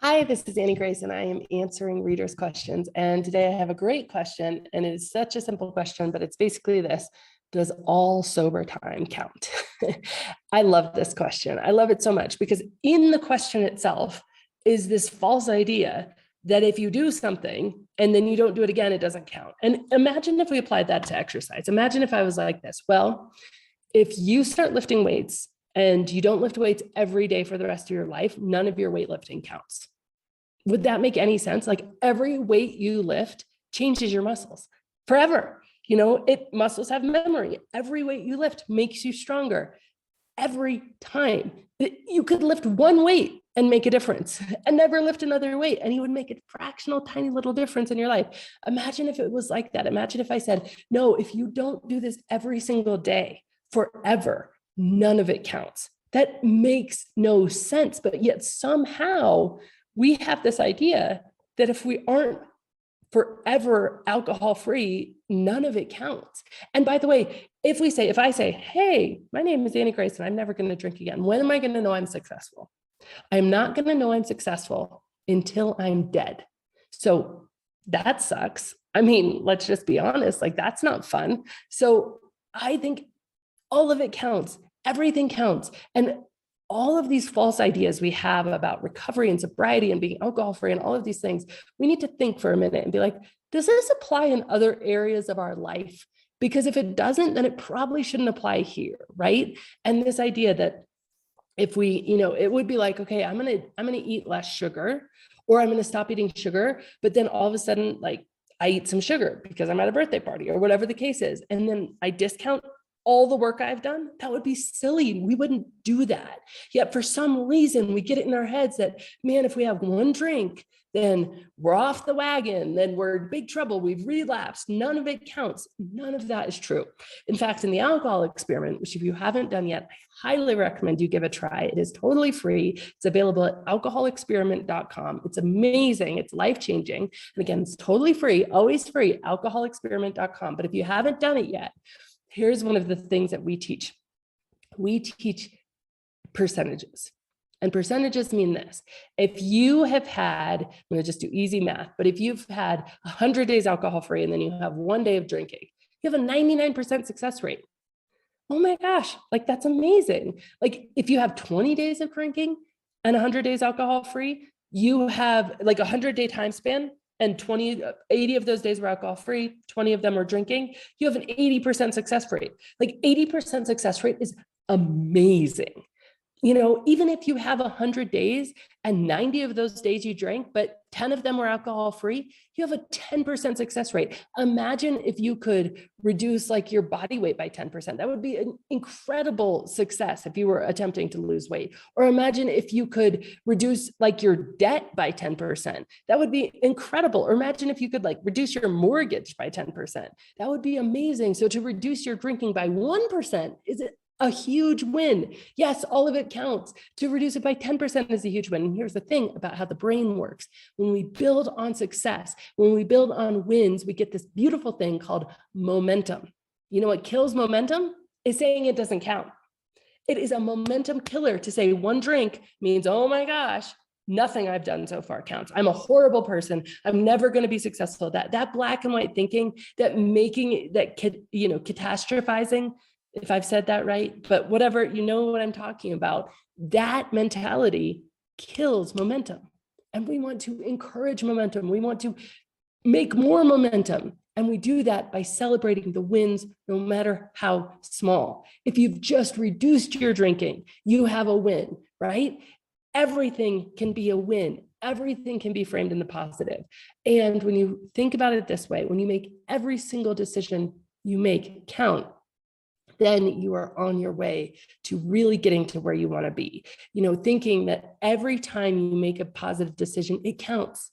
Hi, this is Annie Grace, and I am answering readers' questions. And today I have a great question, and it is such a simple question, but it's basically this: does all sober time count? I love this question. I love it so much because in the question itself is this false idea that if you do something and then you don't do it again, it doesn't count. And imagine if we applied that to exercise. Imagine if I was like this. Well, if you start lifting weights and you don't lift weights every day for the rest of your life, none of your weightlifting counts. Would that make any sense? Like every weight you lift changes your muscles forever. Muscles have memory. Every weight you lift makes you stronger. Every time you could lift one weight and make a difference and never lift another weight, and you would make a fractional tiny little difference in your life. Imagine if it was like that. Imagine if I said, no, if you don't do this every single day forever, none of it counts. That makes no sense. But yet somehow we have this idea that if we aren't forever alcohol free, none of it counts. And by the way, if I say, hey, my name is Annie Grace and I'm never going to drink again, when am I going to know I'm successful? I'm not going to know I'm successful until I'm dead. So that sucks. I mean, let's just be honest, like that's not fun. So I think all of it counts. Everything counts. And all of these false ideas we have about recovery and sobriety and being alcohol free and all of these things, we need to think for a minute and be like, does this apply in other areas of our life? Because if it doesn't, then it probably shouldn't apply here, right? And this idea that if we, it would be like, okay, I'm gonna eat less sugar, or I'm gonna stop eating sugar, but then all of a sudden, like I eat some sugar because I'm at a birthday party or whatever the case is, and then I discount all the work I've done. That would be silly. We wouldn't do that. Yet for some reason, we get it in our heads that, man, if we have one drink, then we're off the wagon, then we're in big trouble, we've relapsed, none of it counts. None of that is true. In fact, in the alcohol experiment, which if you haven't done yet, I highly recommend you give a try. It is totally free. It's available at alcoholexperiment.com. It's amazing. It's life-changing. And again, it's totally free, always free, alcoholexperiment.com. But if you haven't done it yet, here's one of the things that we teach. We teach percentages. And percentages mean this: if you have had, I'm going to just do easy math, but if you've had 100 days alcohol free and then you have 1 day of drinking, you have a 99% success rate. Oh my gosh, like that's amazing. Like if you have 20 days of drinking and 100 days alcohol free, you have like a 100-day time span, and 80 of those days were alcohol free, 20 of them were drinking, you have an 80% success rate. Like 80% success rate is amazing. Even if you have 100 days and 90 of those days you drank, but 10 of them were alcohol free, you have a 10% success rate. Imagine if you could reduce like your body weight by 10%. That would be an incredible success if you were attempting to lose weight. Or imagine if you could reduce like your debt by 10%. That would be incredible. Or imagine if you could like reduce your mortgage by 10%. That would be amazing. So to reduce your drinking by 1% is a huge win. Yes, all of it counts. To reduce it by 10% is a huge win. And here's the thing about how the brain works. When we build on success, when we build on wins, we get this beautiful thing called momentum. You know what kills momentum? Is saying it doesn't count. It is a momentum killer to say one drink means, oh my gosh, nothing I've done so far counts. I'm a horrible person. I'm never going to be successful. That black and white thinking, that catastrophizing, if I've said that right, but whatever, you know what I'm talking about, that mentality kills momentum. And we want to encourage momentum. We want to make more momentum. And we do that by celebrating the wins, no matter how small. If you've just reduced your drinking, you have a win, right? Everything can be a win. Everything can be framed in the positive. And when you think about it this way, when you make every single decision you make count, then you are on your way to really getting to where you want to be. Thinking that every time you make a positive decision, it counts.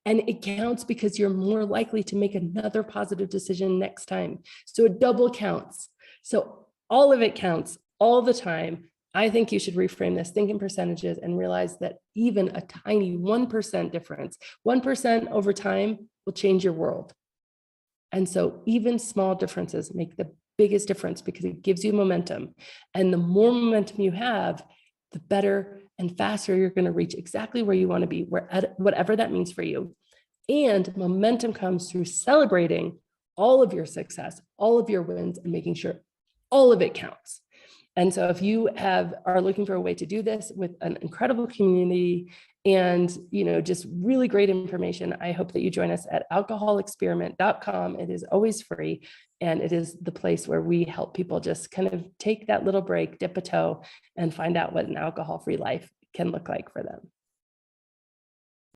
And it counts because you're more likely to make another positive decision next time. So it double counts. So all of it counts all the time. I think you should reframe this, think in percentages, and realize that even a tiny 1% difference, 1% over time will change your world. And so even small differences make the biggest difference because it gives you momentum. And the more momentum you have, the better and faster you're going to reach exactly where you want to be, whatever that means for you. And momentum comes through celebrating all of your success, all of your wins, and making sure all of it counts. And so if you are looking for a way to do this with an incredible community and, just really great information, I hope that you join us at alcoholexperiment.com. It is always free. And it is the place where we help people just kind of take that little break, dip a toe, and find out what an alcohol-free life can look like for them.